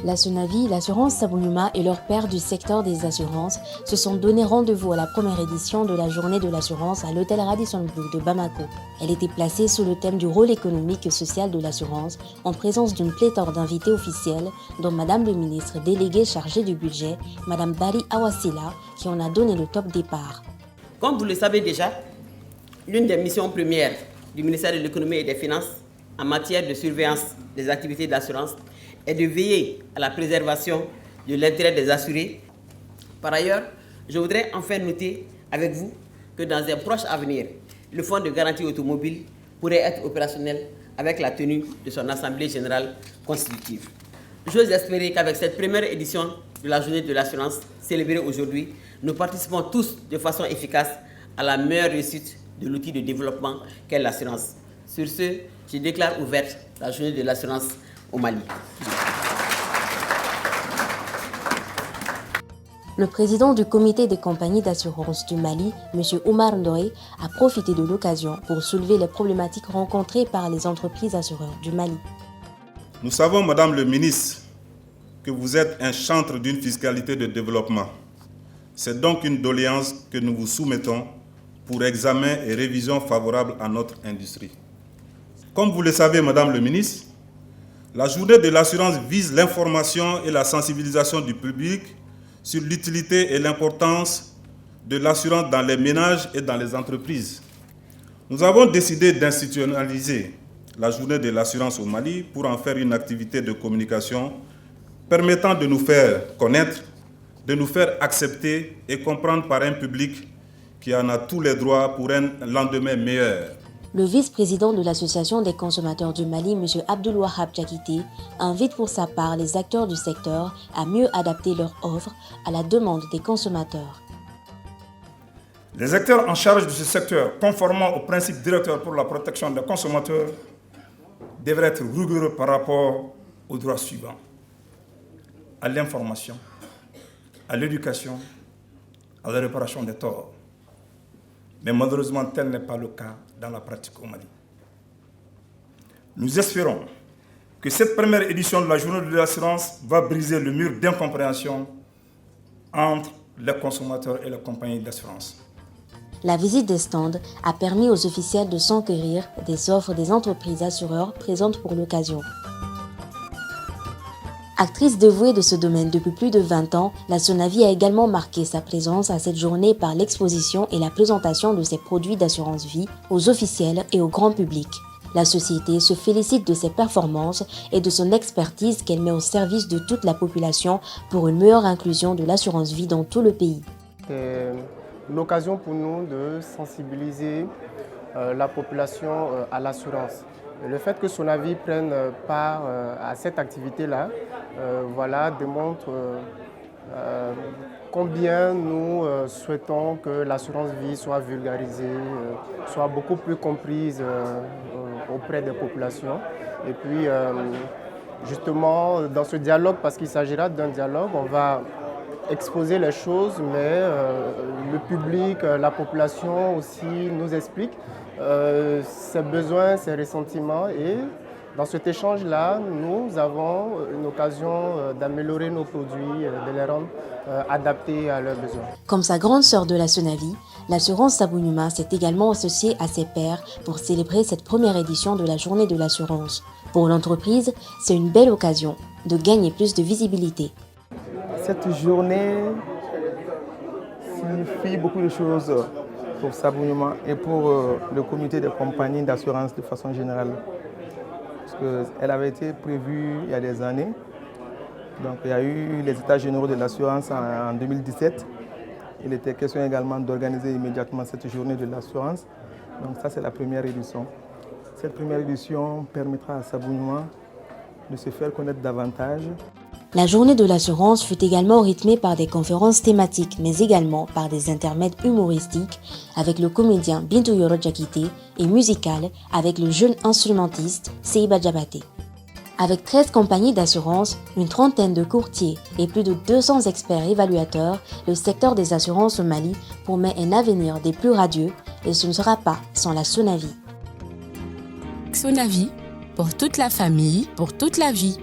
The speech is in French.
La Sonavi, l'assurance Sabounouma et leurs pairs du secteur des assurances se sont donné rendez-vous à la première édition de la journée de l'assurance à l'hôtel Radisson Blu de Bamako. Elle était placée sous le thème du rôle économique et social de l'assurance en présence d'une pléthore d'invités officiels dont Madame le ministre déléguée chargée du budget, Madame Dari Awasila, qui en a donné le top départ. Comme vous le savez déjà, l'une des missions premières du ministère de l'économie et des finances en matière de surveillance des activités d'assurance est de veiller à la préservation de l'intérêt des assurés. Par ailleurs, je voudrais enfin noter avec vous que dans un proche avenir, le fonds de garantie automobile pourrait être opérationnel avec la tenue de son assemblée générale constitutive. J'ose espérer qu'avec cette première édition de la journée de l'assurance célébrée aujourd'hui, nous participons tous de façon efficace à la meilleure réussite de l'outil de développement qu'est l'assurance. Sur ce, je déclare ouverte la journée de l'assurance au Mali. Le président du comité des compagnies d'assurance du Mali, M. Oumar Ndoye, a profité de l'occasion pour soulever les problématiques rencontrées par les entreprises assureurs du Mali. Nous savons, Madame le ministre, que vous êtes un chantre d'une fiscalité de développement. C'est donc une doléance que nous vous soumettons pour examen et révision favorable à notre industrie. Comme vous le savez, Madame le ministre, la journée de l'assurance vise l'information et la sensibilisation du public sur l'utilité et l'importance de l'assurance dans les ménages et dans les entreprises. Nous avons décidé d'institutionnaliser la journée de l'assurance au Mali pour en faire une activité de communication permettant de nous faire connaître, de nous faire accepter et comprendre par un public qui en a tous les droits pour un lendemain meilleur. Le vice-président de l'Association des consommateurs du Mali, M. Abdoulouahab Djakité, invite pour sa part les acteurs du secteur à mieux adapter leur offre à la demande des consommateurs. Les acteurs en charge de ce secteur, conformément aux principes directeurs pour la protection des consommateurs, devraient être rigoureux par rapport aux droits suivants: à l'information, à l'éducation, à la réparation des torts. Mais malheureusement, tel n'est pas le cas dans la pratique au Mali. Nous espérons que cette première édition de la journée de l'assurance va briser le mur d'incompréhension entre les consommateurs et les compagnies d'assurance. La visite des stands a permis aux officiels de s'enquérir des offres des entreprises assureurs présentes pour l'occasion. Actrice dévouée de ce domaine depuis plus de 20 ans, la Sonavi a également marqué sa présence à cette journée par l'exposition et la présentation de ses produits d'assurance vie aux officiels et au grand public. La société se félicite de ses performances et de son expertise qu'elle met au service de toute la population pour une meilleure inclusion de l'assurance vie dans tout le pays. C'est l'occasion pour nous de sensibiliser la population à l'assurance. Le fait que Sonavi prenne part à cette activité-là démontre combien nous souhaitons que l'assurance vie soit vulgarisée, soit beaucoup plus comprise auprès des populations. Et puis, justement, dans ce dialogue, parce qu'il s'agira d'un dialogue, on va exposer les choses, mais le public, la population aussi nous explique ses besoins, ses ressentiments, et dans cet échange-là, nous avons une occasion d'améliorer nos produits, de les rendre adaptés à leurs besoins. Comme sa grande sœur de la Sonavi, l'assurance Sabounouma s'est également associée à ses pairs pour célébrer cette première édition de la journée de l'assurance. Pour l'entreprise, c'est une belle occasion de gagner plus de visibilité. Cette journée signifie beaucoup de choses pour Sabounouma et pour le comité des compagnies d'assurance de façon générale. Parce qu'elle avait été prévue il y a des années. Donc il y a eu les états généraux de l'assurance en 2017. Il était question également d'organiser immédiatement cette journée de l'assurance. Donc ça, c'est la première édition. Cette première édition permettra à Sabounouma de se faire connaître davantage. La journée de l'assurance fut également rythmée par des conférences thématiques, mais également par des intermèdes humoristiques avec le comédien Bintou Yoro Djakité et musical avec le jeune instrumentiste Seiba Diabaté. Avec 13 compagnies d'assurance, une trentaine de courtiers et plus de 200 experts évaluateurs, le secteur des assurances au Mali promet un avenir des plus radieux et ce ne sera pas sans la Sonavi. Sonavi, pour toute la famille, pour toute la vie.